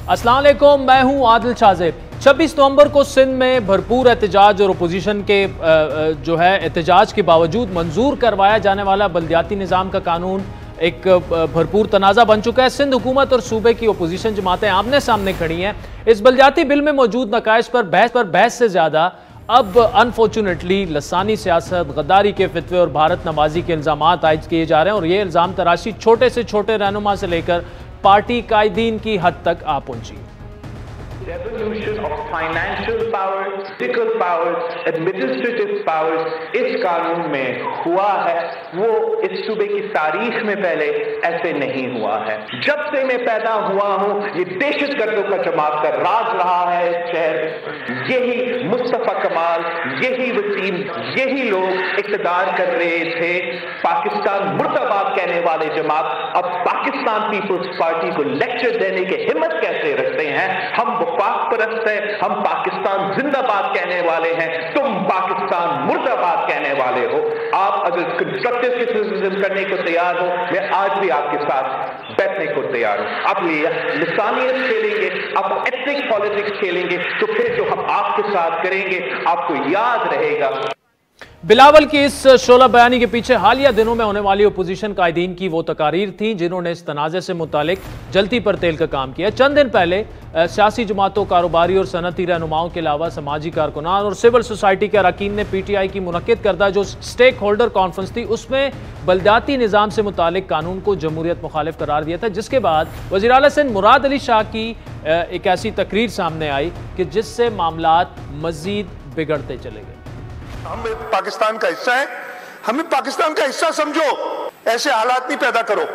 अस्सलाम वालेकुम, मैं हूं आदिल शाज़ेब। 26 नवंबर को सिंध में भरपूर एहतजाज और अपोजिशन के जो है एहतजाज के बावजूद मंजूर करवाया जाने वाला बल्दियाती निज़ाम का कानून एक भरपूर तनाज़ा बन चुका है। सिंध हुकूमत और सूबे की अपोजिशन जमातें आमने सामने खड़ी हैं। इस बल्दियाती बिल में मौजूद नकाइश पर बहस से ज़्यादा अब अनफॉर्चुनेटली लसानी सियासत, गद्दारी के फितवे और भारत नवाजी के इल्ज़ाम आयद किए जा रहे हैं और ये इल्ज़ाम तराशी छोटे से छोटे रहनुमा से लेकर पार्टी कायदीन की हद तक आ पहुंची। Devolution of financial powers, political powers, administrative powers इस कानून में हुआ है, वो इस सूबे की तारीख में पहले ऐसे नहीं हुआ है। जब से मैं पैदा हुआ हूँ ये दहशतगर्दों का जमात का राज रहा है इस शहर में। यही मुस्तफा कमाल, यही वसीम, यही लोग इक़्तिदार कर रहे थे। पाकिस्तान मुर्दाबाद कहने वाले जमात अब पाकिस्तान पीपुल्स पार्टी को लेक्चर देने की हिम्मत कैसे रखते हैं? हम पाक परस्त है, हम पाकिस्तान जिंदाबाद कहने वाले हैं, तुम पाकिस्तान मुर्दाबाद कहने वाले हो। आप अगर कंस्ट्रक्टिव क्रिटिसिज्म करने को तैयार हो, मैं आज भी आपके साथ बैठने को तैयार हूं। आप लिसानियत खेलेंगे, आप एथनिक पॉलिटिक्स खेलेंगे, तो फिर जो हम आपके साथ करेंगे आपको याद रहेगा। बिलावल की इस शोला बयानी के पीछे हालिया दिनों में होने वाली अपोजिशन कायदीन की वो तकारीर थी जिन्होंने इस तनाज़े से मुतालिक जलती पर तेल का काम किया। चंद दिन पहले सियासी जमातों, कारोबारी और सनती रहनुमाओं के अलावा समाजी कारकुनान और सिविल सोसाइटी के अरकान ने PTI की मुनक्किद करदा जो स्टेक होल्डर कॉन्फ्रेंस थी उसमें बल्दियाती निज़ाम से मुतालिक कानून को जमहूरियत मुखालिफ करार दिया था, जिसके बाद वज़ीर आला सिंध मुराद अली शाह की एक ऐसी तकरीर सामने आई कि जिससे मामलात मज़ीद बिगड़ते चले गए। हम पाकिस्तान का हिस्सा है, हमें पाकिस्तान का हिस्सा समझो। ऐसे हालात नहीं पैदा करो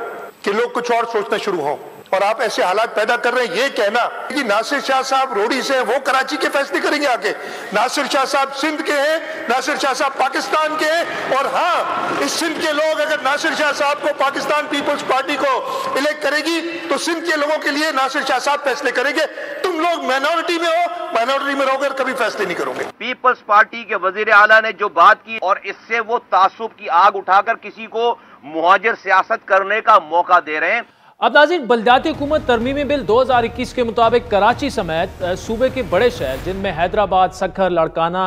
कि लोग कुछ और सोचना शुरू हों। और आप ऐसे हालात पैदा कर रहे हैं, ये कहना कि नासिर शाह साहब रोडी से हैं, वो कराची के फैसले करेंगे आके। नासिर शाह साहब सिंध के हैं, नासिर शाह साहब पाकिस्तान के हैं। और हाँ, इस सिंध के लोग अगर नासिर शाह साहब को पाकिस्तान पीपल्स पार्टी को इलेक्ट करेगी तो सिंध के लोगों के लिए नासिर शाह साहब फैसले करेंगे। तुम लोग माइनॉरिटी में हो, माइनॉरिटी में रहोगे, कभी फैसले नहीं करोगे। पीपल्स पार्टी के वजीर आला ने जो बात की और इससे वो तासुब की आग उठाकर किसी को मुहाजिर सियासत करने का मौका दे रहे हैं। अब नाज़रीन, बल्दियाती हुकूमत तरमीमी बिल 2021 के मुताबिक कराची समेत सूबे के बड़े शहर जिनमें हैदराबाद, सखर, लड़काना,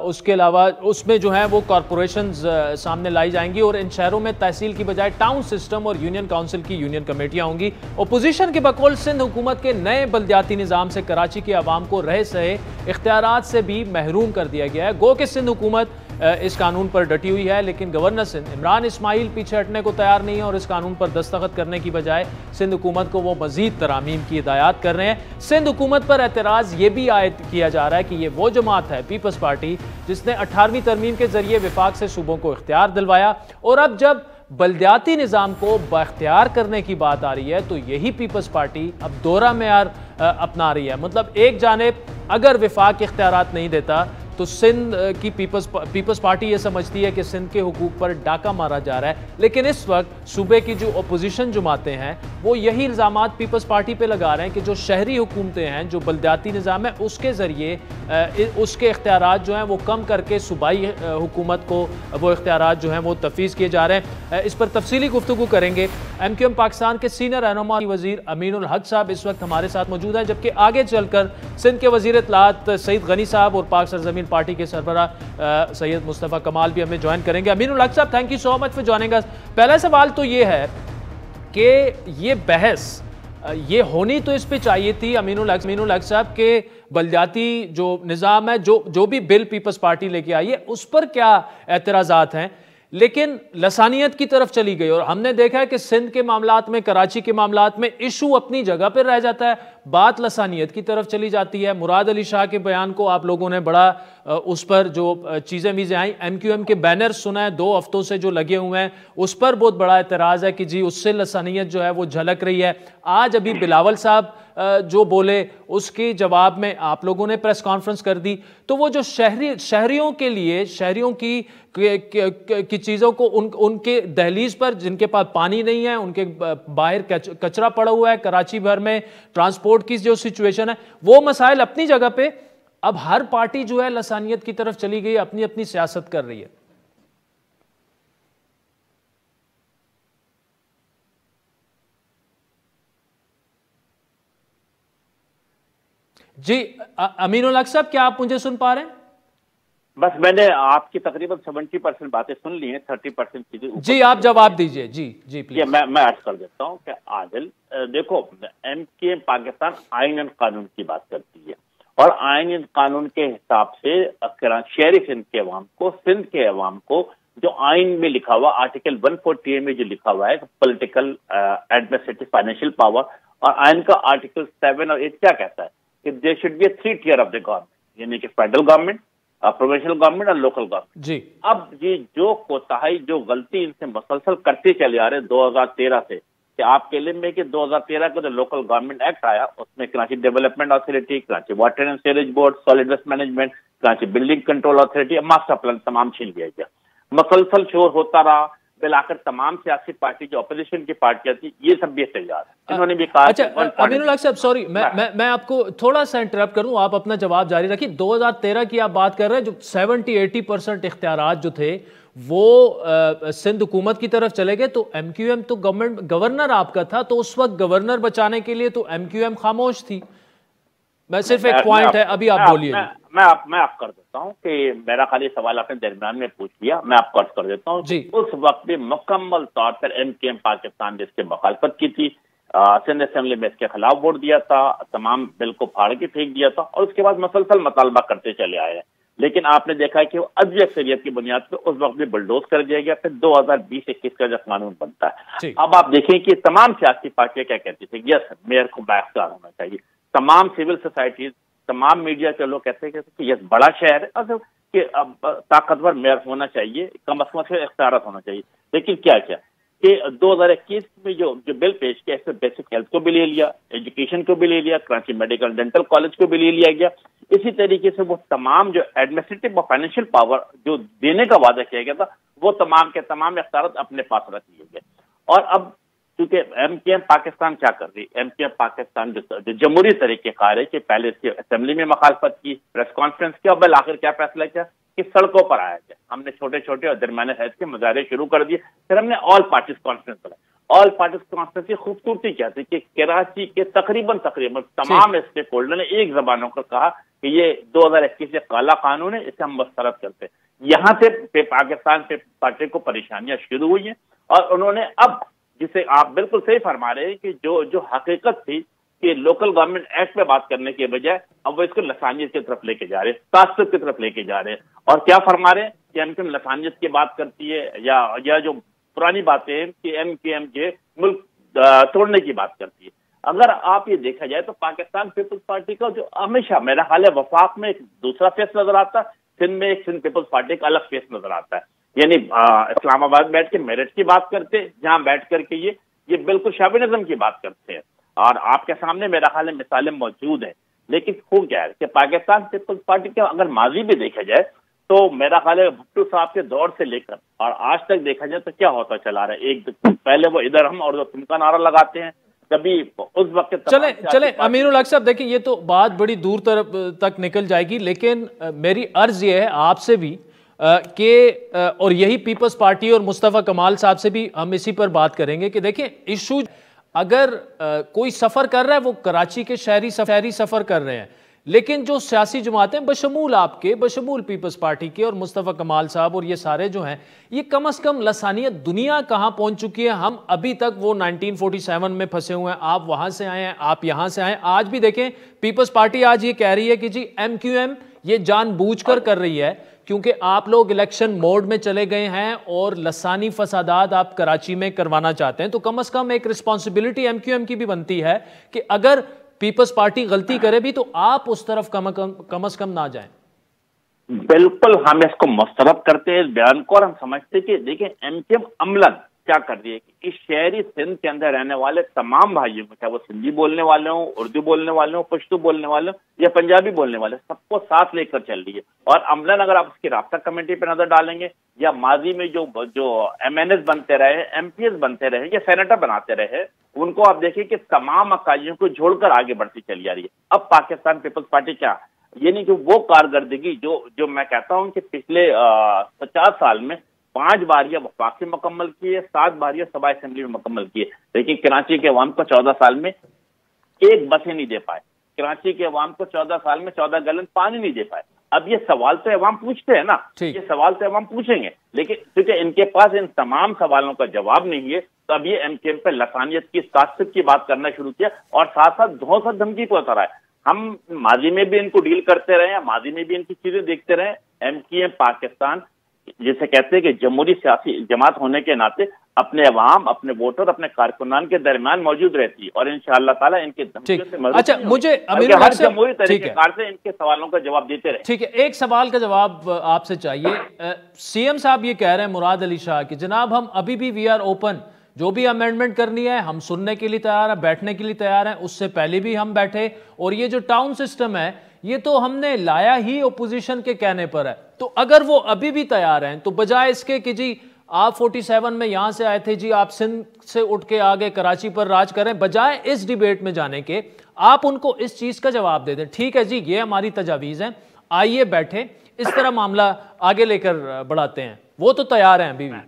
उसके अलावा उसमें जो है वो कॉरपोरेशंस सामने लाई जाएंगी और इन शहरों में तहसील की बजाय टाउन सिस्टम और यूनियन काउंसिल की यूनियन कमेटियां होंगी। अपोजिशन के बकौल सिंध हुकूमत के नए बल्दियाती निज़ाम से कराची के आवाम को रहे सहे इख्तियारात से भी महरूम कर दिया गया है। गो कि सिंध हुकूमत इस कानून पर डटी हुई है, लेकिन गवर्नर सिंध इमरान इस्माइल पीछे हटने को तैयार नहीं है और इस कानून पर दस्तखत करने की बजाय सिंध हुकूमत को वो मजीद तरामीम की हिदायत कर रहे हैं। सिंध हुकूमत पर एतराज़ ये भी आयद किया जा रहा है कि ये वो जमात है पीपल्स पार्टी जिसने 18वीं तरमीम के जरिए विफाक से सूबों को इख्तियार दिलवाया और अब जब बल्दियाती निज़ाम को बाख्तियार करने की बात आ रही है तो यही पीपल्स पार्टी अब दोहरा मेयार अपना रही है। मतलब एक जानिब अगर विफाक इख्तियारात नहीं देता तो सिंध की पीपल्स पार्टी ये समझती है कि सिंध के हुकूक पर डाका मारा जा रहा है, लेकिन इस वक्त सूबे की जो अपोजिशन जमातें हैं वो यही इल्ज़ामात पीपल्स पार्टी पे लगा रहे हैं कि जो शहरी हुकूमतें हैं, जो बल्दियाती निज़ाम है उसके ज़रिए उसके इख्तियारात जो हैं वो कम करके सूबाई हुकूमत को वो इख्तियारात जो हैं वो तफवीज़ किए जा रहे हैं। इस पर तफसीली गुफ्तगू करेंगे। MQM पाकिस्तान के सीनियर रहनुमा वज़ीर अमीनुल हक साहब इस वक्त हमारे साथ मौजूद हैं, जबकि आगे चलकर सिंध के वज़ीर इत्तलात सईद गनी साहब और पाक सरज़मीन पार्टी के सरबरा सैयद मुस्तफ़ा कमाल भी हमें ज्वाइन करेंगे। अमीनुल हक साहब, thank you so much for joining अस। पहला सवाल तो ये है कि ये बहस ये होनी तो इस पे चाहिए थी अमीनुल हक साहब के बल्दियाती जो निज़ाम है, जो भी बिल पीपल्स पार्टी लेके आई है उस पर क्या एतराज़ात हैं, लेकिन लसानियत की तरफ चली गई और हमने देखा है कि सिंध के मामलात में, कराची के मामलात में इशू अपनी जगह पर रह जाता है, बात लसानियत की तरफ चली जाती है। मुराद अली शाह के बयान को आप लोगों ने बड़ा उस पर जो चीज़ें वीज़ें आई, MQM के बैनर सुना है 2 हफ्तों से जो लगे हुए हैं उस पर बहुत बड़ा एतराज़ है कि जी उससे लसानियत जो है वो झलक रही है। आज अभी बिलावल साहब जो बोले उसके जवाब में आप लोगों ने प्रेस कॉन्फ्रेंस कर दी, तो वो जो शहरियों के लिए शहरियों की चीज़ों को उनके दहलीज पर जिनके पास पानी नहीं है, उनके बाहर कचरा पड़ा हुआ है, कराची भर में ट्रांसपोर्ट की जो सिचुएशन है, वो मसाइल अपनी जगह पे। अब हर पार्टी जो है लसानियत की तरफ चली गई, अपनी अपनी सियासत कर रही है। जी अमीनुल हक साहब, क्या आप मुझे सुन पा रहे हैं? बस मैंने आपकी तकरीबन 70% बातें सुन ली हैं, 30% चीजें जी आप जवाब दीजिए। जी जी प्लीज। मैं अर्ज कर देता हूँ कि आदिल, देखो, एमकेएम पाकिस्तान आइन और कानून की बात करती है और आइन और कानून के हिसाब से शहरी सिंध के अवाम को, सिंध के अवाम को, जो आइन में लिखा हुआ आर्टिकल 148 में जो लिखा हुआ है पॉलिटिकल, एडमिनिस्ट्रेटिव, फाइनेंशियल पावर, और आइन का आर्टिकल 7 और 8 क्या कहता है कि there should be 3 tier of the government, यानी कि फेडरल गवर्नमेंट, प्रोविंशियल गवर्नमेंट और लोकल गवर्नमेंट। जी अब ये जो कोताही, जो गलती इनसे मुसलसल करते चले आ रहे 2013 से, कि आपके लिए में कि 2013 को जो लोकल गवर्नमेंट एक्ट आया उसमें Karachi development authority, Karachi water and sewerage board, solid waste management, Karachi building control authority, master plan तमाम छीन लिया गया। मुसलसल शोर होता रहा, फिर आकर तमाम सियासी पार्टी जो अपोजिशन की पार्टियां थी ये सब भी तैयार है, इन्होंने भी कहा। अच्छा अमीनुल हक साहब, सॉरी मैं आपको थोड़ा सा इंटरप्ट करूं, आप अपना जवाब जारी रखिए। 2013 की आप बात कर रहे हैं, जो 70-80% इख्तियारात जो थे वो सिंध हुकूमत की तरफ चले गए, तो एमक्यूएम तो गवर्नर आपका था, तो उस वक्त गवर्नर बचाने के लिए तो एमक्यूएम खामोश थी। मैं सिर्फ एक पॉइंट है, अभी आप बोलिए। मैं आप कर देता हूं कि मेरा खाली सवाल आपने दरमियान में पूछ लिया, मैं आपको अर्ज कर देता हूं। उस वक्त भी मुकम्मल तौर पर एमकेएम पाकिस्तान ने इसके मुखालफत की थी, सिंध असेंबली में इसके खिलाफ वोट दिया था, तमाम बिल को फाड़ के फेंक दिया था और उसके बाद मुसलसल मुतालबा करते चले आए हैं। लेकिन आपने देखा है कि वो अदबी अक्सरियत की बुनियाद पर उस वक्त भी बुलडोज कर दिया गया। फिर 2020-21 का जो कानून बनता है, अब आप देखें कि तमाम सियासी पार्टियां क्या कहती थी, यस मेयर को बाइख्तियार होना चाहिए, तमाम सिविल सोसाइटीज, तमाम मीडिया के लोग कहते हैं कि यस बड़ा शहर है और कि अब ताकतवर मेयर होना चाहिए, कम अज कम इख्तियार होना चाहिए। लेकिन क्या क्या कि 2021 में जो बिल पेश किया, इसमें बेसिक हेल्थ को भी ले लिया, एजुकेशन को भी ले लिया, कराची मेडिकल डेंटल कॉलेज को भी ले लिया गया। इसी तरीके से वो तमाम जो एडमिनिस्ट्रेटिव और फाइनेंशियल पावर जो देने का वादा किया गया था, वो तमाम के तमाम इख्तियार अपने पास रख लिए गए। और अब क्योंकि एमकेएम पाकिस्तान क्या कर रही, एमकेएम पाकिस्तान जो जमहूरी तरीक़ेकार है कि पहले इसकी असेंबली में मुखालफत की, प्रेस कॉन्फ्रेंस किया, अब आखिर क्या फैसला किया कि सड़कों पर आया जाए। हमने छोटे छोटे और दरमियाने हैज के मुजाहरे शुरू कर दिए, फिर हमने ऑल पार्टीज कॉन्फ्रेंस बुलाई। ऑल पार्टीज कॉन्फ्रेंस की खूबसूरती क्या थी कि कराची के तकरीबन तमाम स्टेक होल्डर ने एक जबानों को कहा कि ये 2021 से काला कानून है, इसे हम मुस्तरद करते हैं। यहाँ से पाकिस्तान पे पार्टी को परेशानियां शुरू हुई हैं और उन्होंने अब, जिसे आप बिल्कुल सही फरमा रहे हैं कि जो हकीकत थी कि लोकल गवर्नमेंट एक्ट पे बात करने के बजाय अब वो इसको लसानियत की तरफ लेके जा रहे हैं, तासुब की तरफ लेके जा रहे हैं। और क्या फरमा रहे हैं कि एमकेएम लसानियत की बात करती है या जो पुरानी बातें हैं कि एमकेएम के मुल्क तोड़ने की बात करती है। अगर आप ये देखा जाए तो पाकिस्तान पीपल्स पार्टी का जो हमेशा मेरा ख्याल है वफाक में एक दूसरा फेस नजर आता है, सिंध में एक सिंध पीपल्स पार्टी का अलग फेस नजर आता है। यानी इस्लामाबाद बैठ के मेरिट की बात करते, जहां बैठ करके ये बिल्कुल शाबिनिज्म की बात करते हैं। और आपके सामने मेरा ख्याल है मिसालें मौजूद हैं। लेकिन हो क्या है कि पाकिस्तान पीपल्स पार्टी का अगर माजी भी देखा जाए तो मेरा ख्याल है भुट्टो साहब के दौर से लेकर और आज तक देखा जाए तो क्या होता चला रहा है। एक पहले वो इधर हम और तुम का नारा लगाते हैं, कभी उस वक्त चले अमीनुल हक साहब, देखिए ये तो बात बड़ी दूर तक निकल जाएगी, लेकिन मेरी अर्ज ये है आपसे भी कि और यही पीपल्स पार्टी और मुस्तफ़ा कमाल साहब से भी हम इसी पर बात करेंगे कि देखिए इशू अगर कोई सफ़र कर रहा है वो कराची के शहरी सफ़र कर रहे हैं, लेकिन जो सियासी जमातें बशमूल आपके, बशमूल पीपल्स पार्टी के और मुस्तफ़ा कमाल साहब और ये सारे जो हैं, ये कम अज़ कम लसानियत दुनिया कहाँ पहुँच चुकी है। हम अभी तक वो 1947 में फंसे हुए हैं, आप वहाँ से आए हैं, आप यहाँ से आए। आज भी देखें पीपल्स पार्टी आज ये कह रही है कि जी एमक्यूएम ये जानबूझकर कर रही है क्योंकि आप लोग इलेक्शन मोड में चले गए हैं और लसानी फसादात आप कराची में करवाना चाहते हैं। तो कम अज़ कम एक रिस्पॉन्सिबिलिटी एमक्यूएम की भी बनती है कि अगर पीपल्स पार्टी गलती करे भी तो आप उस तरफ कम अज़ कम ना जाएं। बिल्कुल हम इसको मुस्तरद करते हैं इस बयान को और हम समझते कि देखिए एमक्यूएम अमलन क्या कर रही है कि इस शहरी सिंध के अंदर रहने वाले तमाम भाइयों को, चाहे वो सिंधी बोलने वाले हों, उर्दू बोलने वाले हों, पश्तो बोलने वाले हों या पंजाबी बोलने वाले, सबको साथ लेकर चल रही है। और अमलन अगर आप उसकी राब्ता कमेटी पर नजर डालेंगे या माजी में जो MNS बनते रहे, MPs बनते रहे या सेनेटर बनाते रहे, उनको आप देखिए कि तमाम अकालियों को जोड़कर आगे बढ़ती चली आ रही है। अब पाकिस्तान पीपल्स पार्टी क्या, यानी कि वो कारकर्दगी जो मैं कहता हूँ कि पिछले 50 साल में 5 बारियां वफाक से मुकम्मल की है, 7 बारियां सभा असेंबली में मुकम्मल की है, लेकिन कराची के अवाम को 14 साल में एक बसें नहीं दे पाए। कराची के अवाम को 14 साल में 14 गैलन पानी नहीं दे पाए। अब ये सवाल तो अवाम पूछते हैं ना, ये सवाल तो अवाम पूछेंगे, लेकिन क्योंकि इनके पास इन तमाम सवालों का जवाब नहीं है, तो अब ये एमकेएम पे लसानियत की, तासुब की बात करना शुरू किया और साथ साथ धौंसा धमकी को उतरा है। हम माजी में भी इनको डील करते रहे, माजी में भी इनकी चीजें देखते रहे। एमकेएम पाकिस्तान जिसे कहते हैं कि जमहूरी सियासी जमात होने के नाते अपने अवाम, अपने वोटर, अपने कारकुनान के दरमियान मौजूद रहती है और इंशाअल्लाह ताला इनके धमकियों से मदद। अच्छा, मुझे हर जमहूरी तरीकेकार से इनके सवालों का जवाब देते रहे। ठीक है, एक सवाल का जवाब आपसे चाहिए। सीएम साहब ये कह रहे हैं मुराद अली शाह कि जनाब हम अभी भी वी आर ओपन, जो भी अमेंडमेंट करनी है हम सुनने के लिए तैयार है, बैठने के लिए तैयार हैं। उससे पहले भी हम बैठे, और ये जो टाउन सिस्टम है ये तो हमने लाया ही ओपोजिशन के कहने पर है। तो अगर वो अभी भी तैयार हैं तो बजाय इसके कि जी आप 47 में यहां से आए थे, जी आप सिंध से उठ के आगे कराची पर राज करें, बजाय इस डिबेट में जाने के आप उनको इस चीज का जवाब दे दें, ठीक है जी ये हमारी तजावीज है, आइए बैठे, इस तरह मामला आगे लेकर बढ़ाते हैं। वो तो तैयार हैं अभी भी।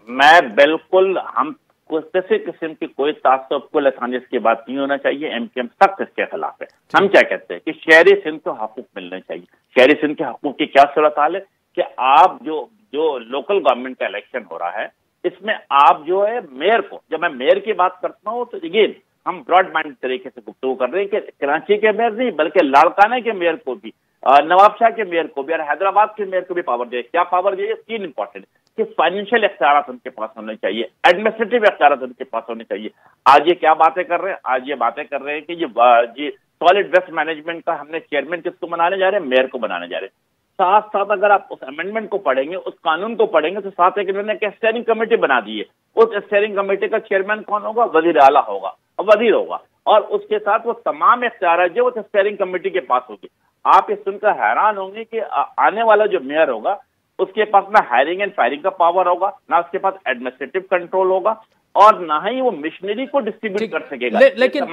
मैं बिल्कुल, हम किसी किस्म की कोई तासुब को लसानियत की बात नहीं होना चाहिए। एमकेएम सख्त इसके खिलाफ है। हम क्या कहते हैं कि शहरी सिंध को हकूक मिलने चाहिए। शहरी सिंध के हकूक की क्या सूरत हाल है कि आप जो लोकल गवर्नमेंट का इलेक्शन हो रहा है, इसमें आप जो है मेयर को, जब मैं मेयर की बात करता हूँ तो ये हम ब्रॉड माइंड तरीके से गुफ्तगू कर रहे हैं कि कराची के मेयर नहीं बल्कि लाड़काना के मेयर को भी, नवाबशाह के मेयर को भी और हैदराबाद के मेयर को भी पावर दिए। क्या पावर दिए? 3 इंपॉर्टेंट कि फाइनेंशियल इख्तियार उनके पास होने चाहिए, एडमिनिस्ट्रेटिव इख्तियार उनके पास होने चाहिए। आज ये क्या बातें कर रहे हैं? आज ये बातें कर रहे हैं कि ये सॉलिड वेस्ट मैनेजमेंट का हमने चेयरमैन किसको बनाने जा रहे हैं? मेयर को बनाने जा रहे हैं। साथ साथ अगर आप उस अमेंडमेंट को पढ़ेंगे, उस कानून को पढ़ेंगे, तो साथ एक इन्होंने एक स्टेयरिंग कमेटी बना दी है। उस स्टेयरिंग कमेटी का चेयरमैन कौन होगा? वजीर आला होगा, वजीर होगा, और उसके साथ वो तमाम इख्तियार जो उस स्टेयरिंग कमेटी के पास होगी। आप ये सुनकर हैरान होंगे कि आने वाला जो मेयर होगा उसके पास ना हायरिंग एंड फायरिंग का पावर होगा, ना उसके पास एडमिनिस्ट्रेटिव कंट्रोल होगा, और ना ही वो मिशनरी को डिस्ट्रीब्यूट कर सकेगा। लेकिन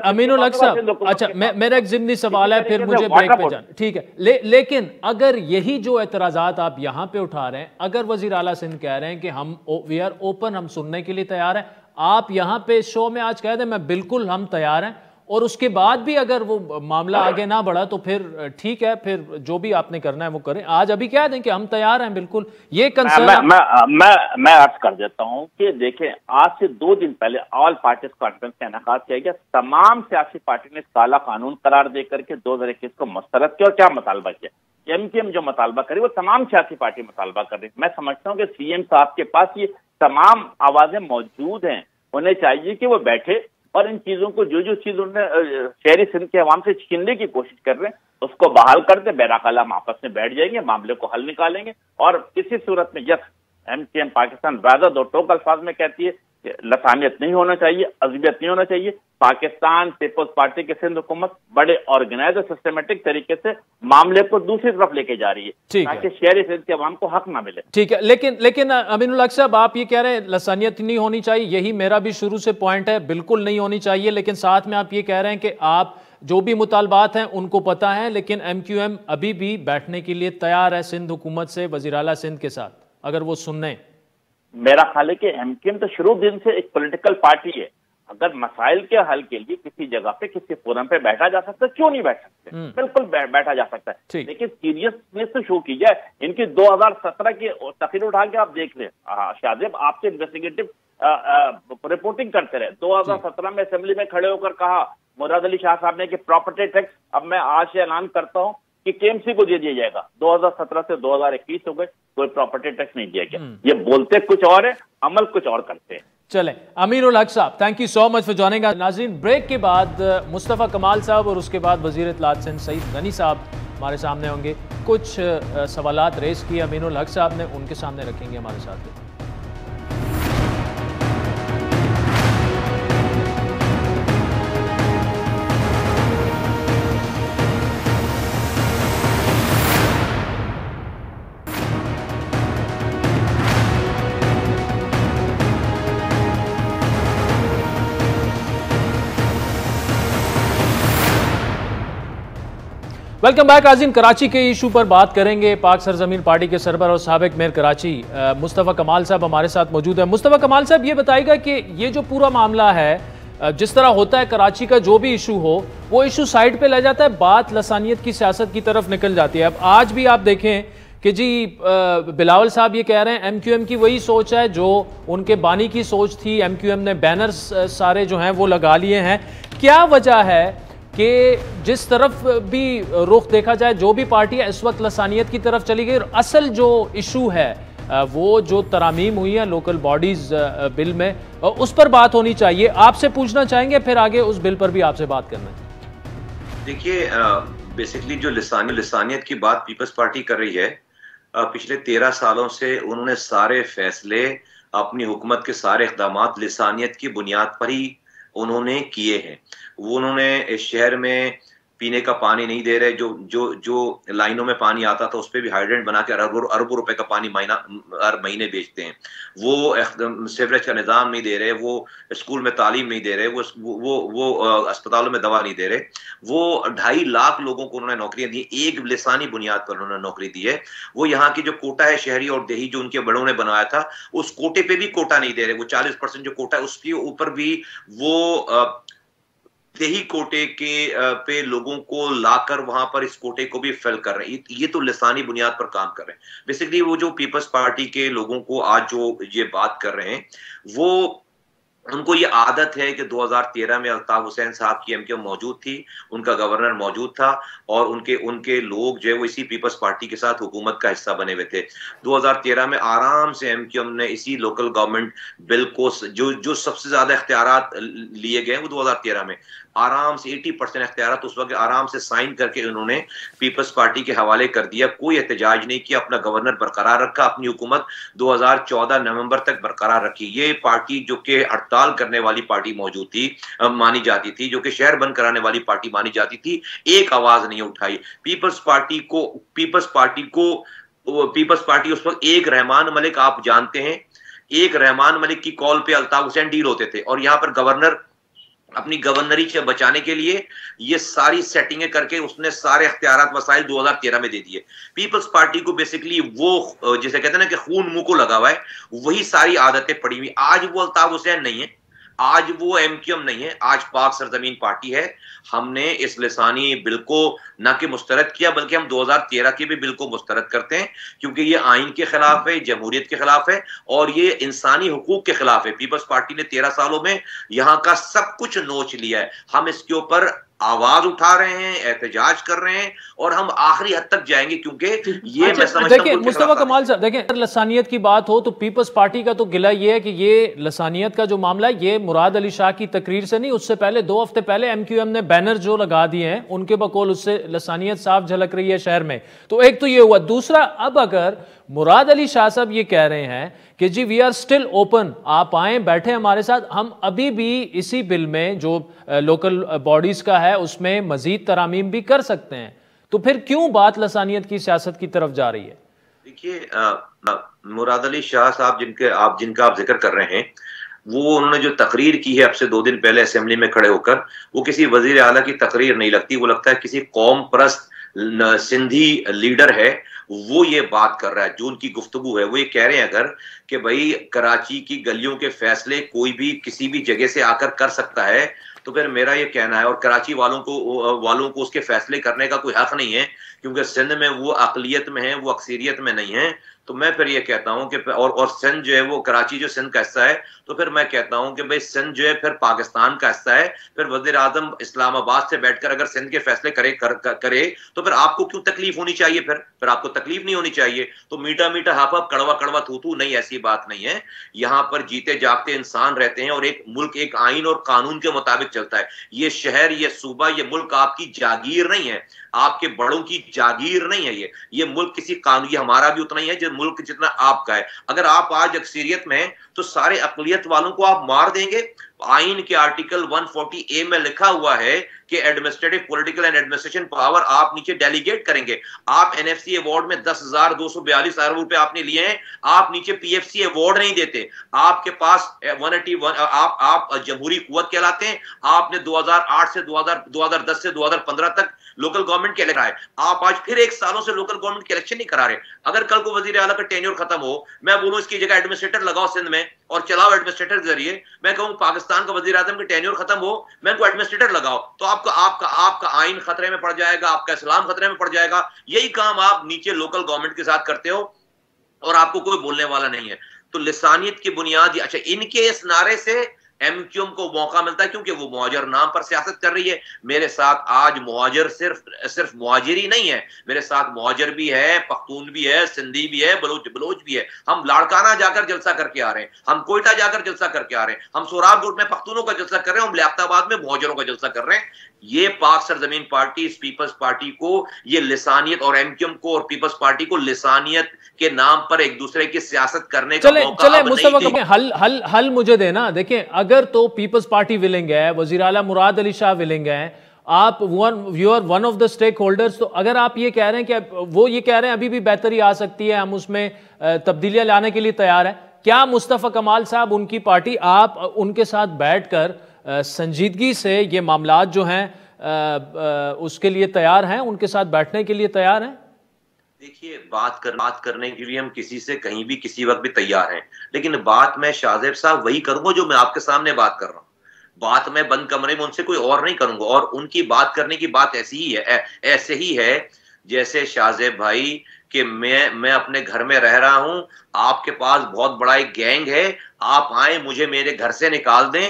अमीनुल हक साहब, अच्छा मेरा एक ज़िम्नी सवाल है, फिर मुझे ब्रेक पे जाना, ठीक है। लेकिन अगर यही जो एतराज़ात आप यहाँ पे उठा रहे हैं, अगर वज़ीर आला सिंध कह रहे हैं कि हम वी आर ओपन, हम सुनने के लिए तैयार हैं, आप यहाँ पे शो में आज कह दें मैं बिल्कुल हम तैयार हैं, और उसके बाद भी अगर वो मामला आगे ना बढ़ा तो फिर ठीक है, फिर जो भी आपने करना है वो करें। आज अभी कह दें कि हम तैयार हैं बिल्कुल, ये कंसर्न मैं अर्ज कर देता हूं कि देखें, आज से 2 दिन पहले ऑल पार्टीज कॉन्फ्रेंस का इनेकाद किया गया। तमाम सियासी पार्टी ने काला कानून करार देकर के 2021 को मुस्तरद किया और क्या मुतालबा किया। एमकेएम जो मुतालबा करे वो तमाम सियासी पार्टी मुतालबा कर रही है। मैं समझता हूँ कि सीएम साहब के पास ये तमाम आवाजें मौजूद हैं, उन्हें चाहिए कि वो बैठे और इन चीजों को, जो चीज उन्होंने शहरी सिंध के अवाम से छीनने की कोशिश कर रहे हैं, उसको बहाल करते। बहरहाल हम आपस में बैठ जाएंगे, मामले को हल निकालेंगे, और किसी सूरत में यस एमकेएम पाकिस्तान वादा दो टोक अल्फाज में कहती है कि लसानियत नहीं होना चाहिए, अज़बियत नहीं होना चाहिए। पाकिस्तान पीपल्स पार्टी की सिंध हुकूमत बड़े ऑर्गेनाइज और सिस्टमेटिक तरीके से मामले को दूसरी तरफ लेके जा रही है ताकि शहरी सिंध के अवाम को हक ना मिले। ठीक है, लेकिन अमीनुल हक साहब, आप ये कह रहे हैं लसानियत नहीं होनी चाहिए, यही मेरा भी शुरू से पॉइंट है, बिल्कुल नहीं होनी चाहिए। लेकिन साथ में आप ये कह रहे हैं कि आप जो भी मुतालबात हैं उनको पता है, लेकिन एमक्यूएम अभी भी बैठने के लिए तैयार है सिंध हुकूमत से, वज़ीर आला सिंध के साथ, अगर वो सुनने। मेरा ख्याल है कि एमक्यूएम तो शुरू दिन से एक पॉलिटिकल पार्टी है। अगर मसाइल के हल के लिए किसी जगह पे, किसी फोरम पे बैठा जा सकता है, क्यों नहीं बैठ सकते? बिल्कुल बैठा जा सकता है, लेकिन सीरियसनेस तो शो की जाए। इनकी 2017 की तकरीर उठा के आप देख लें, शाहजेब आपसे इन्वेस्टिगेटिव रिपोर्टिंग करते रहे। 2017 में असेंबली में खड़े होकर कहा मुराद अली शाह साहब ने कि प्रॉपर्टी टैक्स अब मैं आज से ऐलान करता हूं कि केएमसी को दे दिया जाएगा। 2017 से 2021 हो गए, कोई प्रॉपर्टी टैक्स नहीं दिया गया। ये बोलते कुछ और है, अमल कुछ और करते हैं। चले, अमीनुल हक साहब, thank you so much for joining अस। नाज़रीन, ब्रेक के बाद मुस्तफ़ा कमाल साहब और उसके बाद वज़ीर इत्तलात सिंध सईद गनी साहब हमारे सामने होंगे। कुछ सवालात रेस किए अमीनुल हक साहब ने, उनके सामने रखेंगे हमारे साथ। वेलकम बैक नाज़रीन। कराची के इशू पर बात करेंगे। पाक सरजमीन पार्टी के सरबराह और साबिक मेयर कराची मुस्तफ़ा कमाल साहब हमारे साथ मौजूद है। मुस्तफ़ा कमाल साहब, ये बताइएगा कि ये जो पूरा मामला है, जिस तरह होता है कराची का जो भी इशू हो वो इशू साइड पे ले जाता है, बात लसानियत की सियासत की तरफ निकल जाती है। अब आज भी आप देखें कि जी बिलावल साहब ये कह रहे हैं एमक्यूएम की वही सोच है जो उनके बानी की सोच थी, एमक्यूएम ने बैनर्स सारे जो हैं वो लगा लिए हैं। क्या वजह है कि जिस तरफ भी रुख देखा जाए जो भी पार्टी है इस वक्त लसानियत की तरफ चली गई, और असल जो इशू है वो जो तरामीम हुई है लोकल बॉडीज बिल में, उस पर बात होनी चाहिए। आपसे पूछना चाहेंगे, फिर आगे उस बिल पर भी आपसे बात करना है। देखिए, बेसिकली जो लिसानियत की बात पीपल्स पार्टी कर रही है, पिछले 13 सालों से उन्होंने सारे फैसले, अपनी हुकूमत के सारे इक़दाम लिसानियत की बुनियाद पर ही उन्होंने किए हैं। वो उन्होंने इस शहर में पीने का पानी नहीं दे रहे, जो लाइनों में पानी आता था उस पर भी हाइड्रेंट बना के अरबों रुपए का पानी हर महीने बेचते हैं। वो सीवरेज का निज़ाम नहीं दे रहे, वो स्कूल में तालीम नहीं दे रहे, वो अस्पतालों में दवा नहीं दे रहे। वो 2.5 लाख लोगों को उन्होंने नौकरियां दी, एक लिसानी बुनियाद पर उन्होंने नौकरी दी है। वो यहाँ की जो कोटा है शहरी और देही जो उनके बड़ों ने बनाया था, उस कोटे पे भी कोटा नहीं दे रहे। वो 40% जो कोटा है उसके ऊपर भी वो देही कोटे के पे लोगों को लाकर वहां पर इस कोटे को भी फिल कर रहे हैं। ये तो लिसानी बुनियाद पर काम कर रहे हैं। बेसिकली वो जो पीपल्स पार्टी के लोगों को आज जो ये बात कर रहे हैं, वो उनको ये आदत है कि 2013 में अल्ताफ हुसैन साहब की एमक्यूएम मौजूद थी, उनका गवर्नर मौजूद था और उनके लोग जो है वो इसी पीपल्स पार्टी के साथ हुकूमत का हिस्सा बने हुए थे। 2013 में आराम से एमक्यूएम ने इसी लोकल गवर्नमेंट बिल को जो सबसे ज्यादा इख्तियारात लिए गए वो 2013 में आराम से 80% इख्तियारात उस वक्त आराम से साइन करके उन्होंने पीपल्स पार्टी के हवाले कर दिया। कोई एहतजाज नहीं किया, अपना गवर्नर बरकरार रखा, अपनी हुकूमत 2014 नवंबर तक बरकरार रखी। ये पार्टी जो कि हड़ताल करने वाली पार्टी मौजूद थी, मानी जाती थी, जो कि शहर बंद कराने वाली पार्टी मानी जाती थी, एक आवाज नहीं उठाई। पीपल्स पार्टी उस वक्त एक रहमान मलिक, आप जानते हैं, एक रहमान मलिक की कॉल पे अल्ताफ हुसैन डील होते थे और यहाँ पर गवर्नर अपनी गवर्नरी से बचाने के लिए ये सारी सेटिंगें करके उसने सारे इख्तियारात वसाइल 2013 में दे दिए। पीपल्स पार्टी को बेसिकली वो जिसे कहते हैं ना कि खून मुंह को लगा हुआ है, वही सारी आदतें पड़ी हुई। आज वो अल्ताफ हुसैन नहीं है, आज वो एमक्यूएम नहीं है, आज पाक सरजमीन पार्टी है। हमने इस लिसानी बिल को न कि मुस्तरद किया बल्कि हम 2013 के भी बिल को मुस्तरद करते हैं, क्योंकि ये आइन के खिलाफ है, जमहूरियत के खिलाफ है और ये इंसानी हुकूक के खिलाफ है। पीपल्स पार्टी ने 13 सालों में यहाँ का सब कुछ नोच लिया है। हम इसके ऊपर आवाज उठा रहे हैं, एहतजाज कर रहे हैं और हम आखिरी हद तक जाएंगे, क्योंकि ये मैं समझता हूं। देखिए मुस्तफा कमाल साहब, देखिए अगर लसानियत की बात हो तो पीपल्स पार्टी का तो गिला ये है कि ये लसानियत का जो मामला है ये मुराद अली शाह की तकरीर से नहीं, उससे पहले 2 हफ्ते पहले एमक्यूएम ने बैनर जो लगा दिए हैं उनके बकौल उससे लसानियत साफ झलक रही है शहर में। तो एक तो ये हुआ। दूसरा, अब अगर मुराद अली शाह साहब ये कह रहे हैं कि जी वी आर स्टिल ओपन, आप आए बैठे हमारे साथ, हम अभी भी इसी बिल में जो लोकल बॉडीज का है उसमें मजीद तरामीम भी कर सकते हैं, तो फिर क्यों बात लसानियत की सियासत की तरफ जा रही है? देखिए, मुराद अली शाह साहब जिनका आप जिक्र कर रहे हैं, वो उन्होंने जो तकरीर की है अब से 2 दिन पहले असेंबली में खड़े होकर, वो किसी वजीर आला की तकरीर नहीं लगती, वो लगता है किसी कौम परस्त सिंधी लीडर है वो ये बात कर रहा है। जो उनकी गुफ्तगू है वो ये कह रहे हैं अगर कि भाई कराची की गलियों के फैसले कोई भी किसी भी जगह से आकर कर सकता है, तो फिर मेरा ये कहना है, और कराची वालों को उसके फैसले करने का कोई हक नहीं है, क्योंकि सिंध में वो अकलियत में है, वो अक्सरियत में नहीं है। तो मैं फिर ये कहता हूं कि और सिंध जो है वो कराची जो सिंध का हिस्सा है, तो फिर मैं कहता हूं कि भाई सिंध जो है फिर पाकिस्तान का हिस्सा है। फिर वज़ीर आज़म इस्लामाबाद से बैठकर अगर सिंध के फैसले करे तो फिर आपको क्यों तकलीफ होनी चाहिए? फिर आपको तकलीफ नहीं होनी चाहिए। तो मीठा मीठा हाफ कड़वा कड़वा थू नहीं, ऐसी बात नहीं है। यहाँ पर जीते जागते इंसान रहते हैं और एक मुल्क एक आइन और कानून के मुताबिक चलता है। ये शहर, ये सूबा, ये मुल्क आपकी जागीर नहीं है, आपके बड़ों की जागीर नहीं है। ये मुल्क किसी कानून, ये हमारा भी उतना ही है जो मुल्क जितना आपका है। अगर आप आज अक्सरियत में हैं तो सारे अकलियत वालों को आप मार देंगे। आइन के आर्टिकल 140A में लिखा हुआ है कि administrative, political and administration power आप नीचे डेलीगेट करेंगे। आप एनएफसी अवार्ड में 10,242 अरब रुपए आपने लिए हैं, आप नीचे पीएफसी अवार्ड नहीं देते। आपके पास 181, आप जमहूरी कुव्वत कहलाते हैं। आपने 2008 से 2010 से 2015 तक लोकल गवर्नमेंट के इलेक्शन आए। आप आज फिर 1 सालों से लोकल गवर्नमेंट के इलेक्शन नहीं करा रहे। अगर कल को वजीर आला का टेन्योर खत्म हो, मैं बोलूं इसकी जगह एडमिनिस्ट्रेटर लगाओ सिंध में, और चलाओ एडमिनिस्ट्रेटर के जरिए। मैं कहूँ पाकिस्तान का वजीर आजम की टेन्योर खत्म हो, मैं उनको एडमिनिस्ट्रेटर लगाओ, तो आपका आपका आपका आइन खतरे में पड़ जाएगा, आपका इस्लाम खतरे में पड़ जाएगा। यही काम आप नीचे लोकल गवर्नमेंट के साथ करते हो और आपको कोई बोलने वाला नहीं है। तो लिसानियत की बुनियाद, अच्छा इनके इस नारे से एमक्यूएम को मौका मिलता है क्योंकि वो मुहाजिर नाम पर सियासत कर रही है। मेरे साथ आज मुहाजिर सिर्फ मुहाजिर ही नहीं है, मेरे साथ मुहाजिर भी है, पख्तून भी है, सिंधी भी है, बलोच भी है। हम लाड़काना जाकर जलसा करके आ रहे हैं, हम कोयटा जाकर जलसा करके आ रहे हैं, हम सोराबकोट में पख्तूनों का जलसा कर रहे हैं, हम लियाकताबाद में मुहाजिरों का जलसा कर रहे हैं। ये पाक सरजमीन पार्टी, पीपल्स पार्टी को ये लिसानियत, और एमक्यूएम को और पीपल्स पार्टी को लिसानियत के नाम पर एक दूसरे की सियासत करने का मौका अब नहीं दे। हल मुझे देना। देखिए, अगर तो पीपल्स पार्टी विलिंग है, वजीर आला मुराद अली शाह विलिंग है, आप you are one of the stakeholders, तो अगर आप ये कह रहे हैं कि वो ये कह रहे हैं अभी भी बेहतरी आ सकती है, हम उसमें तब्दीलियां लाने के लिए तैयार हैं, क्या मुस्तफ़ा कमाल साहब, उनकी पार्टी, आप उनके साथ बैठकर संजीदगी से ये मामलात जो हैं उसके लिए तैयार हैं, उनके साथ बैठने के लिए तैयार हैं? देखिए, बात करने के लिए हम किसी से कहीं भी किसी वक्त भी तैयार हैं, लेकिन बात मैं शाहजेब साहब वही करूंगा जो मैं आपके सामने बात कर रहा हूं। बात मैं बंद कमरे में उनसे कोई और नहीं करूंगा, और उनकी बात करने की बात ऐसे ही है जैसे शाहजेब भाई कि मैं अपने घर में रह रहा हूं, आपके पास बहुत बड़ा एक गैंग है, आप आए मुझे मेरे घर से निकाल दें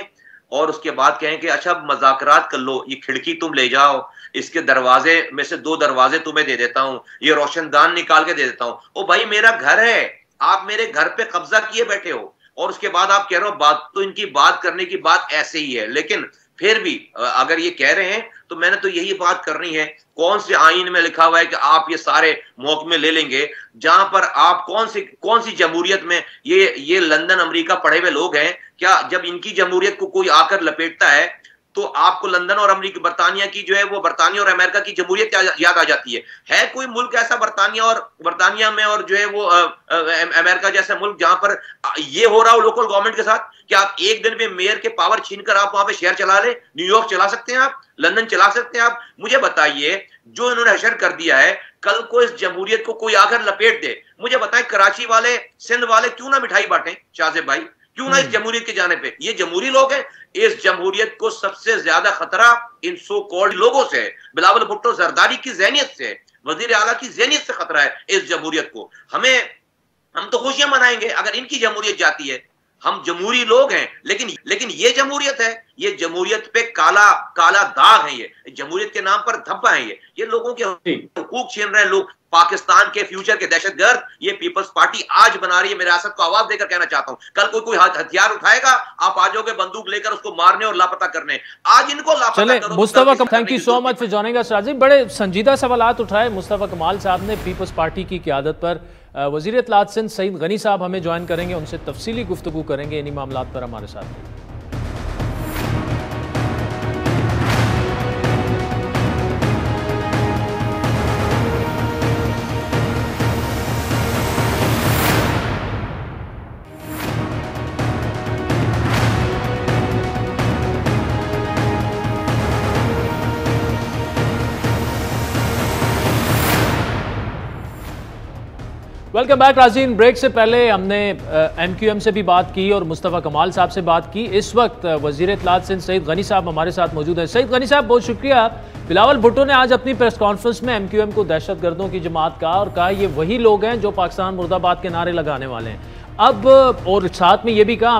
और उसके बाद कहें कि अच्छा मज़ाकरात कर लो, ये खिड़की तुम ले जाओ, इसके दरवाजे में से 2 दरवाजे तुम्हें दे देता हूं, ये रोशनदान निकाल के दे देता हूं। ओ भाई, मेरा घर है, आप मेरे घर पे कब्जा किए बैठे हो, और उसके बाद आप कह रहे हो बात, तो इनकी बात करने की बात ऐसे ही है। लेकिन फिर भी अगर ये कह रहे हैं तो मैंने तो यही बात करनी है, कौन से आइन में लिखा हुआ है कि आप ये सारे महकमे ले लेंगे, जहां पर आप कौन सी जमहूरियत में, ये लंदन अमेरिका पढ़े हुए लोग हैं क्या? जब इनकी जमहूरियत को कोई आकर लपेटता है तो आपको लंदन और अमेरिका, बर्तानिया की जो है वो, बर्तानिया और अमेरिका की जमहूरियत याद आ जाती है कोई मुल्क ऐसा बर्तानिया में और जो है वो अमेरिका जैसा मुल्क जहां पर ये हो रहा हो लोकल गवर्नमेंट के साथ, कि आप एक दिन में मेयर के पावर छीनकर आप वहां पे शहर चला ले? न्यूयॉर्क चला सकते हैं आप? लंदन चला सकते हैं आप? मुझे बताइए, जो इन्होंने हशर कर दिया है, कल को इस जमहूरियत को कोई आकर लपेट दे, मुझे बताएं कराची वाले, सिंध वाले क्यों ना मिठाई बांटे? शाहजेब भाई, क्यों ना इस जमहूरियत के जाने पे? ये जमहूरी लोग हैं। इस जमहूरियत को सबसे ज्यादा खतरा इन सो कॉल्ड लोगों से है, बिलावल भुट्टो जरदारी की ज़हनियत से, वजीर आला की ज़हनियत से खतरा है इस जमहूरियत को। हम तो खुशियां मनाएंगे अगर इनकी जमहूरियत जाती है, हम जमहूरी लोग हैं, लेकिन ये जमहूरियत है, ये जमहूरियत पे काला दाग है, ये जमहूरियत के नाम पर धब्बा है, ये लोगों के हुकूक छीन रहे हैं लोग, पाकिस्तान के फ्यूचर के दहशतगर्द ये पीपल्स पार्टी आज बना रही है। मैं रियासत को आवाज देकर कहना चाहता हूं, कल कोई हथियार उठाएगा, आप आ जाओगे बंदूक लेकर उसको मारने और लापता करने। आज इनको लापता करो। Mustafa, thank you so much for joining us. Rajiv, बड़े संजीदा सवालात उठाए मुस्तफा कमाल साहब ने पीपल्स पार्टी की क़यादत पर। वज़ीर इत्तलात सिंध सईद गनी साहब हमें ज्वाइन करेंगे, उनसे तफसीली गुफ्तगू करेंगे इन्हीं मामलात पर। हमारे साथ वेलकम बैक। राजीन, ब्रेक से पहले हमने एमक्यूएम से भी बात की और मुस्तफ़ा कमाल साहब से बात की। इस वक्त वज़ीर इत्तलात सिंध सईद गनी साहब हमारे साथ मौजूद हैं। सईद गनी साहब, बहुत शुक्रिया। बिलावल भुट्टो ने आज अपनी प्रेस कॉन्फ्रेंस में एमक्यूएम को दहशतगर्दों की जमात कहा और कहा ये वही लोग हैं जो पाकिस्तान मुर्दाबाद के नारे लगाने वाले हैं। अब और साथ में ये भी कहा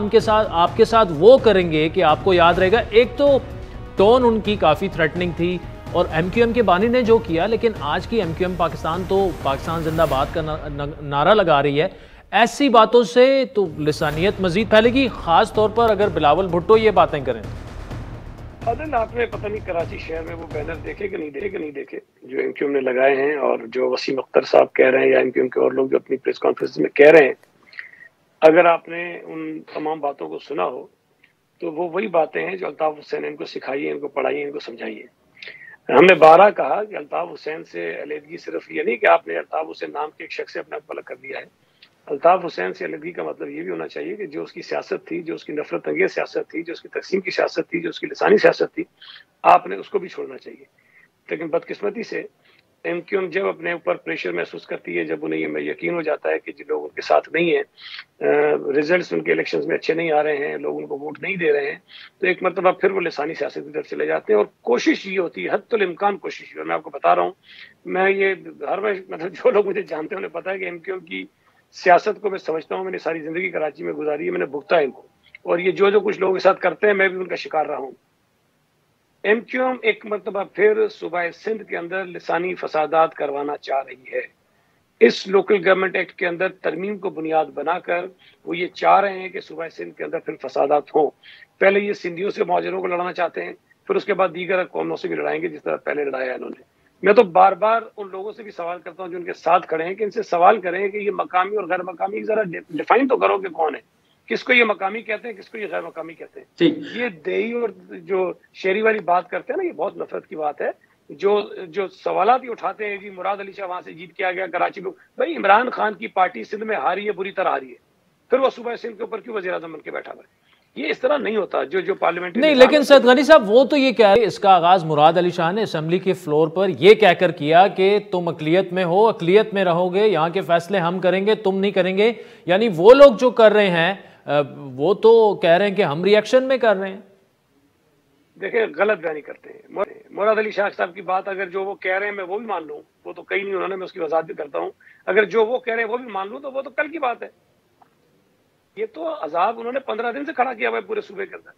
आपके साथ वो करेंगे कि आपको याद रहेगा। एक तो टोन उनकी काफ़ी थ्रेटनिंग थी और एमक्यूएम के बानी ने जो किया, लेकिन आज की एमक्यूएम पाकिस्तान तो पाकिस्तान जिंदाबाद का नारा लगा रही है। ऐसी बातों से तो लिसानियत मजीद फैलेगी, खास तौर पर अगर बिलावल भुट्टो ये बातें करें। आपने पता नहीं कराची शहर में वो बैनर देखे कि नहीं देखे जो एमक्यूएम ने लगाए हैं, और जो वसीम अख्तर साहब कह रहे हैं या एमक्यूएम के और लोग जो अपनी प्रेस कॉन्फ्रेंस में कह रहे हैं, अगर आपने उन तमाम बातों को सुना हो तो वो वही बातें हैं जो अल्ताफ हुसैन ने इनको सिखाई है, इनको पढ़ाई है, इनको समझाई है। हमने 12 कहा कि अल्ताफ हुसैन से अलहदगी सिर्फ ये नहीं कि आपने अल्ताफ हुसैन नाम के एक शख्स से अपने आप को अलग कर दिया है। अल्ताफ हुसैन से अलहदगी का मतलब ये भी होना चाहिए कि जो उसकी सियासत थी, जो उसकी नफरत अंगेज सियासत थी, जो उसकी तकसीम की सियासत थी, जो उसकी लिसानी सियासत थी, आपने उसको भी छोड़ना चाहिए। लेकिन बदकिस्मती से एमक्यूएम जब अपने ऊपर प्रेशर महसूस करती है, जब उन्हें ये यकीन हो जाता है कि जिन लोग उनके साथ नहीं है, रिजल्ट्स उनके इलेक्शंस में अच्छे नहीं आ रहे हैं, लोग उनको वोट नहीं दे रहे हैं, तो एक मरतबा फिर वो लिसानी सियासत की तरफ चले जाते हैं। और कोशिश ये होती है, हद्दुल इम्कान कोशिश, मैं आपको बता रहा हूँ, मैं ये हर मतलब जो लोग मुझे जानते हैं उन्हें पता है कि एमक्यूएम की सियासत को मैं समझता हूँ। मैंने सारी जिंदगी कराची में गुजारी है, मैंने भुगता है इनको, और ये जो कुछ लोगों के साथ करते हैं मैं भी उनका शिकार रहा हूँ। एमक्यूएम एक मरतबा फिर सूबा सिंध के अंदर लिसानी फसादात करवाना चाह रही है। इस लोकल गवर्नमेंट एक्ट के अंदर तरमीम को बुनियाद बनाकर वो ये चाह रहे हैं कि सूबा सिंध के अंदर फिर फसादात हो। पहले ये सिंधियों से मुहाजिरों को लड़ना चाहते हैं, फिर उसके बाद दीगर कौमों से भी लड़ाएंगे जिस तरह पहले लड़ाया इन्होंने। मैं तो बार बार उन लोगों से भी सवाल करता हूँ जो उनके साथ खड़े हैं कि इनसे सवाल करें कि ये मकामी और गैर मकामी जरा डिफाइन तो करो कि कौन है, किसको ये मकामी कहते हैं, किसको ये गैर मकामी कहते हैं। ये देही और जो शहरी वाली बात करते हैं ना, ये बहुत नफरत की बात है। जो सवालात ही उठाते हैं, जी मुराद अली शाह वहां से जीत के आ गया कराची में, भाई इमरान खान की पार्टी सिंध में हारी है, बुरी तरह हारी है, फिर वो सूबा सिंध के ऊपर क्यों वज़ीर आज़म बन के बैठा हुआ है? ये इस तरह नहीं होता। जो पार्लियामेंट नहीं, लेकिन सैयद गनी साहब वो तो ये कह रहे, इसका आगाज मुराद अली शाह ने असेंबली के फ्लोर पर ये कहकर किया कि तुम अकलियत में हो, अकलियत में रहोगे, यहाँ के फैसले हम करेंगे, तुम नहीं करेंगे। यानी वो लोग जो कर रहे हैं वो तो कह रहे हैं कि हम रिएक्शन में कर रहे हैं। देखिए, गलत बयानी करते हैं। मुराद अली शाह साहब की बात अगर जो वो कह रहे हैं मैं वो भी मान लूँ, वो तो कहीं नहीं उन्होंने, मैं उसकी वजाहत भी करता हूँ। अगर जो वो कह रहे हैं वो भी मान लूँ तो वो तो कल की बात है। ये तो अजाब उन्होंने 15 दिन से खड़ा किया हुआ है पूरे सूबे के अंदर,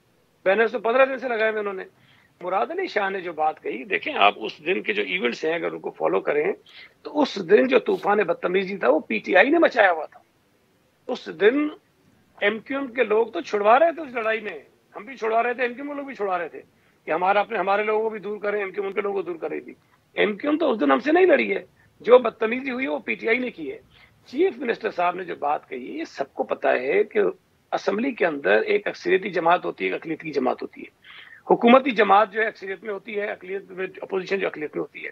बैनर्स तो 15 दिन से लगाए हुए उन्होंने। मुराद अली शाह ने जो बात कही, देखें आप उस दिन के जो इवेंट्स हैं अगर उनको फॉलो करें तो उस दिन जो तूफान बदतमीजी था वो पीटीआई ने मचाया हुआ था। उस दिन एमक्यूएम के लोग तो छुड़वा रहे थे उस लड़ाई में, हम भी छुड़वा रहे थे, एमक्यूएम के लोग भी छुड़वा रहे थे कि हमारे लोगों को भी दूर करें, एमक्यूएम उनके लोगों को दूर कर रही थी। एमक्यूएम तो उस दिन हमसे नहीं लड़ी है, जो बदतमीजी हुई है वो पीटीआई ने की है। चीफ मिनिस्टर साहब ने जो बात कही, ये सबको पता है कि असेंबली के अंदर एक अक्सरियती जमात होती है, एक अकलियत की जमात होती है। हुकूमती जमात जो है अक्सरियत में होती है, अकलियत में अपोजिशन जो अकलियत में होती है।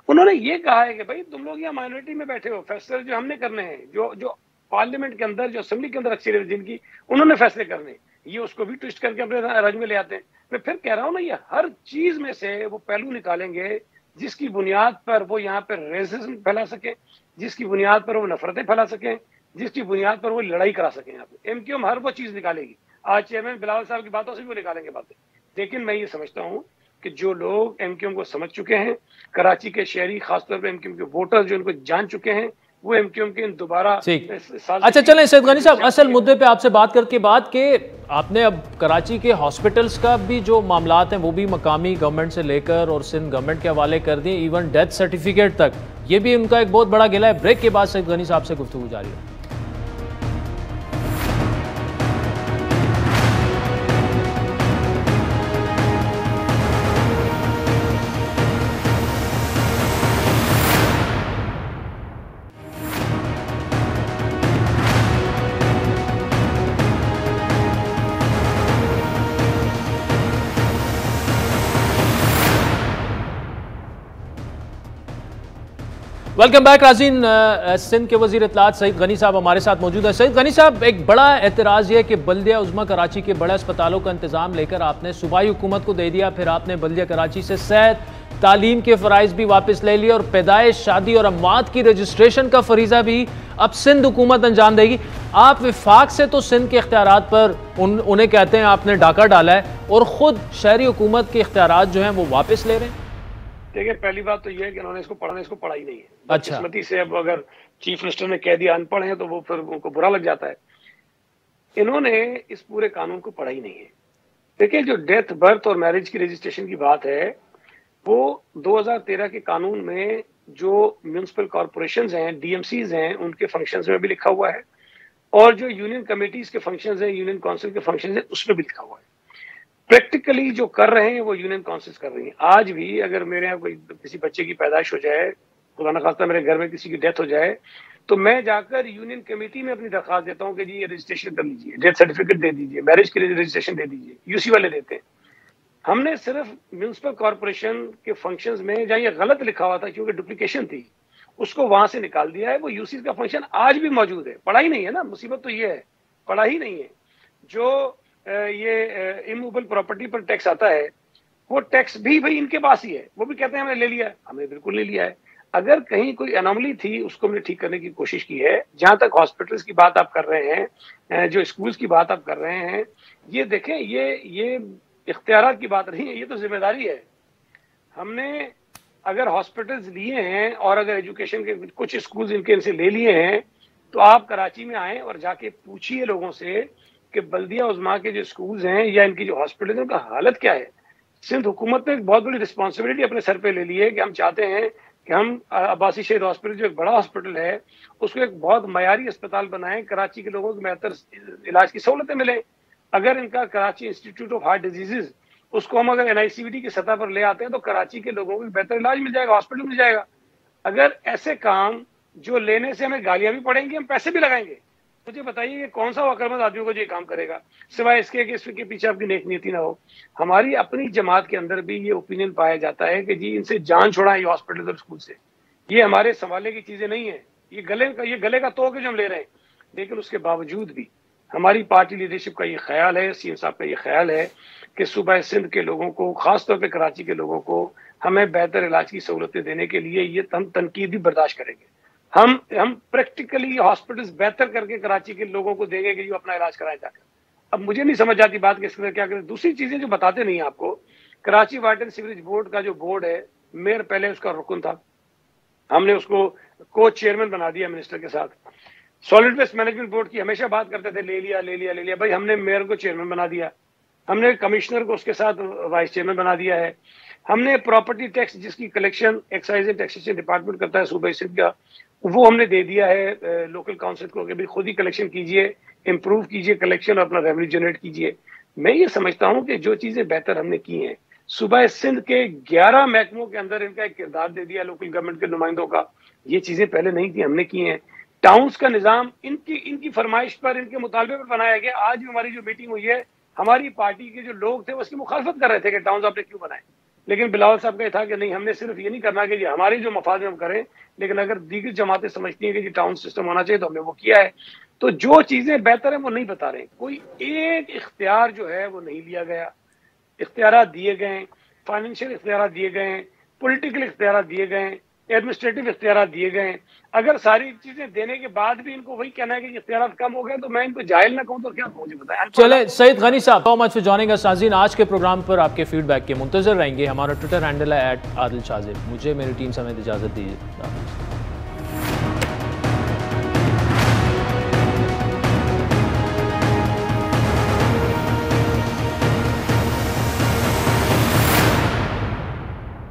उन्होंने ये कहा है कि भाई तुम लोग यहाँ माइनॉरिटी में बैठे हो, फैसले जो हमने करने हैं, जो पार्लियामेंट के अंदर, जो असेंबली के अंदर अक्सरियत जिनकी, उन्होंने फैसले करने, ये उसको भी ट्विस्ट करके अपने राज्य में ले आते हैं। मैं फिर कह रहा हूँ ना, ये हर चीज में से वो पहलू निकालेंगे जिसकी बुनियाद पर वो यहाँ पर रेसिज्म फैला सके, जिसकी बुनियाद पर वो नफरतें फैला सकें, जिसकी बुनियाद पर वो लड़ाई करा सकें। यहाँ पे एमक्यूएम हर वो चीज निकालेगी। आज चेयरमैन बिलावल साहब की बातों से भी वो निकालेंगे बातें। लेकिन मैं ये समझता हूँ कि जो लोग एमक्यूएम को समझ चुके हैं, कराची के शहरी, खासतौर पर एमक्यूएम के वोटर जो इनको जान चुके हैं, वो एमक्यूएम के दोबारा। अच्छा चलें सैयद गनी साहब, असल मुद्दे पे आपसे बात करके बाद के आपने अब कराची के हॉस्पिटल्स का भी जो मामलात हैं वो भी मकामी गवर्नमेंट से लेकर और सिंध गवर्नमेंट के हवाले कर दिए, इवन डेथ सर्टिफिकेट तक, ये भी उनका एक बहुत बड़ा गिला है। ब्रेक के बाद सैयद गनी साहब से गुफ्तगू जारी है। वेलकम बैक नाज़रीन। सिंध के वज़ीर इत्तलात सईद गनी साहब हमारे साथ मौजूद है। सईद गनी साहब, एक बड़ा एतराज़ ये कि बल्दिया उज़्मा कराची के बड़े अस्पतालों का इंतज़ाम लेकर आपने सूबाई हुकूमत को दे दिया, फिर आपने बल्दिया कराची से सेहत तालीम के फ़राइज़ भी वापस ले लिए और पैदाइश, शादी और अमवात की रजिस्ट्रेशन का फरीज़ा भी अब सिंध हुकूमत अंजाम देगी। आप विफाक से तो सिंध के इख्तियारात पर उन्हें कहते हैं आपने डाका डाला है और ख़ुद शहरी हुकूमत के इख्तियारात जो हैं वो वापस ले रहे हैं। देखिए, पहली बात तो यह है कि उन्होंने इसको पढ़ा ही नहीं है। अच्छा, किस्मती से अब अगर चीफ मिनिस्टर ने कह दिया अनपढ़ हैं तो वो फिर उनको बुरा लग जाता है। इन्होंने इस पूरे कानून को पढ़ा ही नहीं है। देखिए, जो डेथ, बर्थ और मैरिज की रजिस्ट्रेशन की बात है वो 2013 के कानून में जो म्यूनिसिपल कॉरपोरेशंस हैं, डीएमसीज हैं, उनके फंक्शंस में भी लिखा हुआ है, और जो यूनियन कमेटीज के फंक्शंस हैं, यूनियन काउंसिल के फंक्शंस हैं, उसमें भी लिखा हुआ है। प्रैक्टिकली जो कर रहे हैं वो यूनियन काउंसिल्स कर रही हैं। आज भी अगर मेरे यहाँ कोई किसी बच्चे की पैदाइश हो जाए, खुदा न खास्ता मेरे घर में किसी की डेथ हो जाए, तो मैं जाकर यूनियन कमेटी में अपनी दरखास्त देता हूँ कि जी ये रजिस्ट्रेशन कर लीजिए, डेथ सर्टिफिकेट दे दीजिए, मैरिज के लिए रजिस्ट्रेशन दे दीजिए। यूसी वाले देते हैं। हमने सिर्फ म्यूनिसिपल कॉरपोरेशन के फंक्शंस में जहाँ ये गलत लिखा हुआ था क्योंकि डुप्लीकेशन थी, उसको वहां से निकाल दिया है। वो यूसी का फंक्शन आज भी मौजूद है। पढ़ा ही नहीं है ना, मुसीबत तो ये है, पढ़ा ही नहीं है। जो ये इमूवेबल प्रॉपर्टी पर टैक्स आता है, वो टैक्स भी भाई इनके पास ही है। वो भी कहते हैं हमने ले लिया है, हमने बिल्कुल ले लिया है। अगर कहीं कोई अनोमली थी उसको हमने ठीक करने की कोशिश की है। जहां तक हॉस्पिटल्स की बात आप कर रहे हैं, जो स्कूल्स की बात आप कर रहे हैं, ये देखें, ये इख्तियारात की बात नहीं है, ये तो जिम्मेदारी है। हमने अगर हॉस्पिटल्स लिए हैं और अगर एजुकेशन के कुछ स्कूल्स इनसे ले लिए हैं, तो आप कराची में आए और जाके पूछिए लोगों से कि बल्दिया उज़्मा के जो स्कूल्स हैं या इनकी जो हॉस्पिटल है उनका हालत क्या है। सिंध हुकूमत ने एक बहुत बड़ी रिस्पॉन्सिबिलिटी अपने सर पे ले ली है कि हम चाहते हैं कि हम अब्बासी शहीद हॉस्पिटल, जो एक बड़ा हॉस्पिटल है, उसको एक बहुत मयारी अस्पताल बनाएं, कराची के लोगों को बेहतर इलाज की सहूलतें मिलें। अगर इनका Karachi institute of heart diseases, उसको हम अगर NICVD की सतह पर ले आते हैं तो कराची के लोगों को बेहतर इलाज मिल जाएगा, हॉस्पिटल मिल जाएगा। अगर ऐसे काम जो लेने से हमें गालियां भी पड़ेंगी, हम पैसे भी लगाएंगे, मुझे बताइए कि कौन सा अक्लमंद आदमी को ये काम करेगा, सिवाय इसके कि इसके पीछे आपकी नेक नीति ना हो। हमारी अपनी जमात के अंदर भी ये ओपिनियन पाया जाता है कि जी इनसे जान छुड़ाएं ये हॉस्पिटल और स्कूल से। ये हमारे संभालने की चीजें नहीं है, ये गले का तोहफा जो हम ले रहे हैं। लेकिन उसके बावजूद भी हमारी पार्टी लीडरशिप का ये ख्याल है, CM साहब का ये ख्याल है कि सूबा सिंध के लोगों को, खासतौर पर कराची के लोगों को, हमें बेहतर इलाज की सहूलतें देने के लिए ये हम तनकीद भी बर्दाश्त करेंगे। हम प्रैक्टिकली हॉस्पिटल्स बेहतर करके कराची के लोगों को देंगे कि जो अपना इलाज कराया जाकर। अब मुझे नहीं समझ आती बात किस क्या करें। दूसरी चीजें जो बताते नहीं आपको, Karachi water and sewerage board का जो बोर्ड है, मेयर पहले उसका रुकन था, हमने उसको को चेयरमैन बना दिया मिनिस्टर के साथ। सॉलिड वेस्ट मैनेजमेंट बोर्ड की हमेशा बात करते थे ले लिया, भाई हमने मेयर को चेयरमैन बना दिया, हमने कमिश्नर को उसके साथ वाइस चेयरमैन बना दिया है, हमने प्रॉपर्टी टैक्स जिसकी collection excise and taxation department करता है सूबा सिंध का, वो हमने दे दिया है लोकल काउंसिल को कि भाई खुद ही कलेक्शन कीजिए, इंप्रूव कीजिए कलेक्शन, अपना रेवेन्यू जनरेट कीजिए। मैं ये समझता हूँ कि जो चीजें बेहतर हमने की हैं, सूबा सिंध के 11 महकमों के अंदर इनका एक किरदार दे दिया लोकल गवर्नमेंट के नुमाइंदों का, ये चीजें पहले नहीं थी, हमने की हैं। टाउन्स का निजाम इनकी फरमाइश पर, इनके मुतालबे पर बनाया गया। आज भी हमारी जो मीटिंग हुई है, हमारी पार्टी के जो लोग थे वो उसकी मुखालफत कर रहे थे कि टाउन्स आपने क्यों बनाए, लेकिन बिलावल साहब का था कि नहीं, हमने सिर्फ ये नहीं करना कि हमारी जो मफाद में हम करें, लेकिन अगर दीगर जमातें समझती हैं कि टाउन सिस्टम होना चाहिए तो हमने वो किया है। तो जो चीजें बेहतर है वो नहीं बता रहे, कोई एक इख्तियार जो है वो नहीं लिया गया। इख्तियार दिए गए, फाइनेंशियल इख्तियार दिए गए, पॉलिटिकल इख्तियार दिए गए, एडमिनिस्ट्रेटिव इख्तियार दिए गए। अगर सारी चीजें देने के बाद भी इनको वही कहना है कि इख्तियार कम हो गए, तो मैं इनको जाहिल ना कहूं तो क्या मुझे बताएं। चले सईद गनी साहब, सो मच फॉर जॉइनिंग अस। नाज़रीन, आज के प्रोग्राम पर आपके फीडबैक के मुंतजर रहेंगे। हमारा ट्विटर हैंडल है @आदिल शाज़िब। मुझे मेरी टीम समेत इजाजत दीजिए।